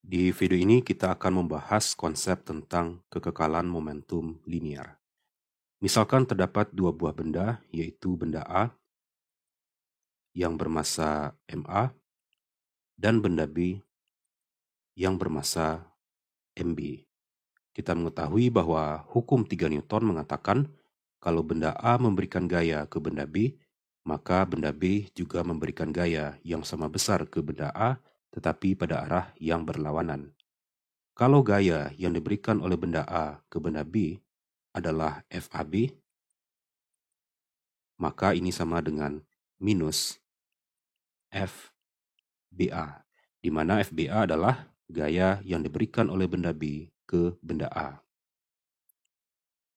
Di video ini kita akan membahas konsep tentang kekekalan momentum linear. Misalkan terdapat dua buah benda, yaitu benda A yang bermassa MA dan benda B yang bermassa MB. Kita mengetahui bahwa hukum 3 Newton mengatakan kalau benda A memberikan gaya ke benda B, maka benda B juga memberikan gaya yang sama besar ke benda A, tetapi pada arah yang berlawanan. Kalau gaya yang diberikan oleh benda A ke benda B adalah FAB, maka ini sama dengan minus FBA, di mana FBA adalah gaya yang diberikan oleh benda B ke benda A.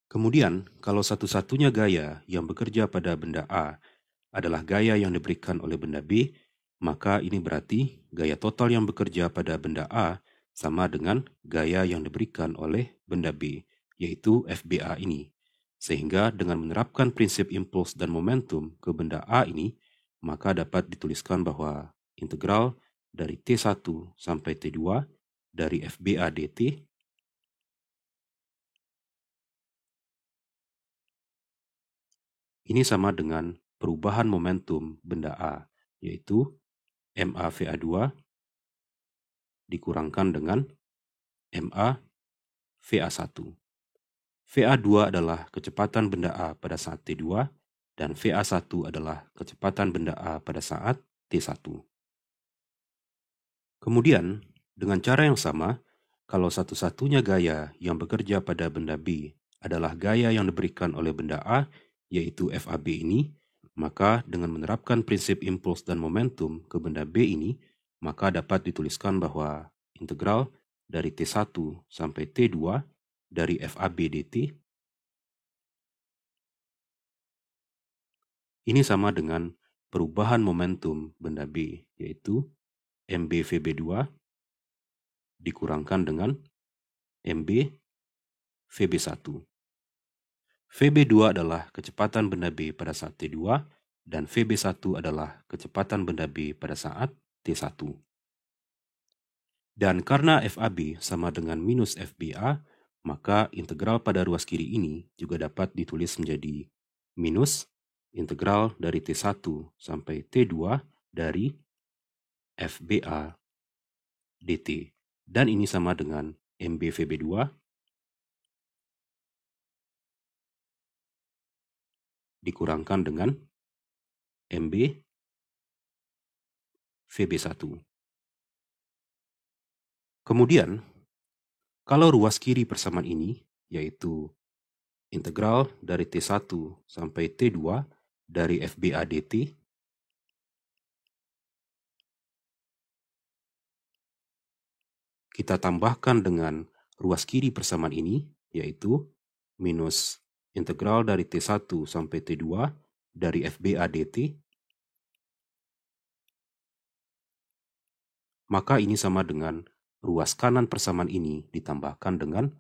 Kemudian, kalau satu-satunya gaya yang bekerja pada benda A adalah gaya yang diberikan oleh benda B, maka ini berarti gaya total yang bekerja pada benda A sama dengan gaya yang diberikan oleh benda B, yaitu FBA ini. Sehingga dengan menerapkan prinsip impuls dan momentum ke benda A ini, maka dapat dituliskan bahwa integral dari T1 sampai T2 dari FBA dt ini sama dengan perubahan momentum benda A, yaitu MA VA2 dikurangkan dengan MA VA1. VA2 adalah kecepatan benda A pada saat T2 dan VA1 adalah kecepatan benda A pada saat T1. Kemudian, dengan cara yang sama, kalau satu-satunya gaya yang bekerja pada benda B adalah gaya yang diberikan oleh benda A, yaitu FAB ini, maka dengan menerapkan prinsip impuls dan momentum ke benda B ini, maka dapat dituliskan bahwa integral dari T1 sampai T2 dari FAB dt ini sama dengan perubahan momentum benda B, yaitu MB VB2 dikurangkan dengan MB VB1. VB2 adalah kecepatan benda B pada saat T2 dan VB1 adalah kecepatan benda B pada saat T1. Dan karena FAB sama dengan minus FBA, maka integral pada ruas kiri ini juga dapat ditulis menjadi minus integral dari T1 sampai T2 dari FBA dt. Dan ini sama dengan MB VB2 dikurangkan dengan MB VB1. Kemudian, kalau ruas kiri persamaan ini, yaitu integral dari T1 sampai T2 dari FBA dt, kita tambahkan dengan ruas kiri persamaan ini, yaitu minus integral dari T1 sampai T2 dari FBA dt, maka ini sama dengan ruas kanan persamaan ini ditambahkan dengan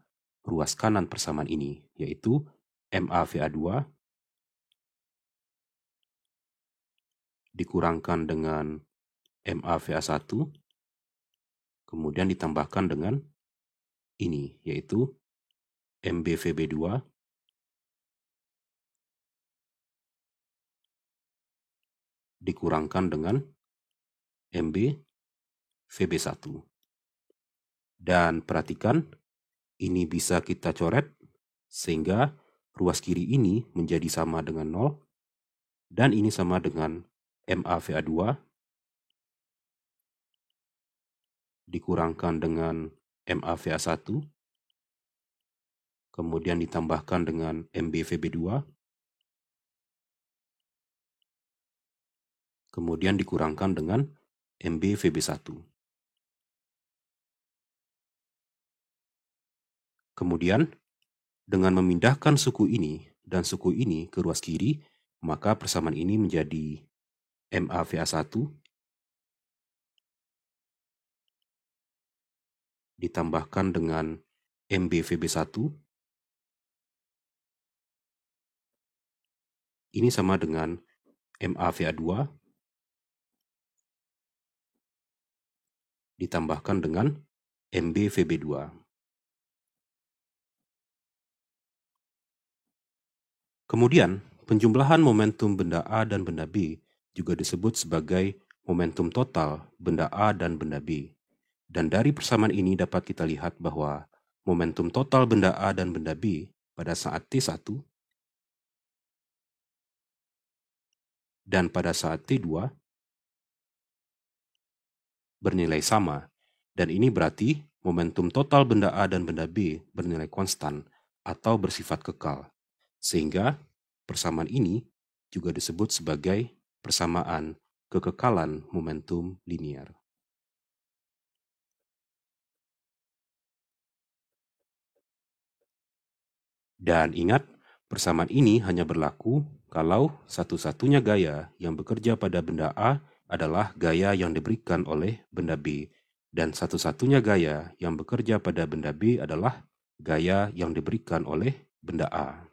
ruas kanan persamaan ini, yaitu MA VA2 dikurangkan dengan MA VA1, kemudian ditambahkan dengan ini, yaitu MB VB2 dikurangkan dengan MB VB1. Dan perhatikan, ini bisa kita coret sehingga ruas kiri ini menjadi sama dengan 0 dan ini sama dengan MA VA2 dikurangkan dengan MA VA1 kemudian ditambahkan dengan MB VB2 kemudian dikurangkan dengan MB VB1. Kemudian, dengan memindahkan suku ini dan suku ini ke ruas kiri, maka persamaan ini menjadi MA VA1 ditambahkan dengan MB VB1. Ini sama dengan MA VA2 ditambahkan dengan MB VB2. Kemudian, penjumlahan momentum benda A dan benda B juga disebut sebagai momentum total benda A dan benda B. Dan dari persamaan ini dapat kita lihat bahwa momentum total benda A dan benda B pada saat T1 dan pada saat T2 bernilai sama, dan ini berarti momentum total benda A dan benda B bernilai konstan atau bersifat kekal, sehingga persamaan ini juga disebut sebagai persamaan kekekalan momentum linier. Dan ingat, persamaan ini hanya berlaku kalau satu-satunya gaya yang bekerja pada benda A adalah gaya yang diberikan oleh benda B, dan satu-satunya gaya yang bekerja pada benda B adalah gaya yang diberikan oleh benda A.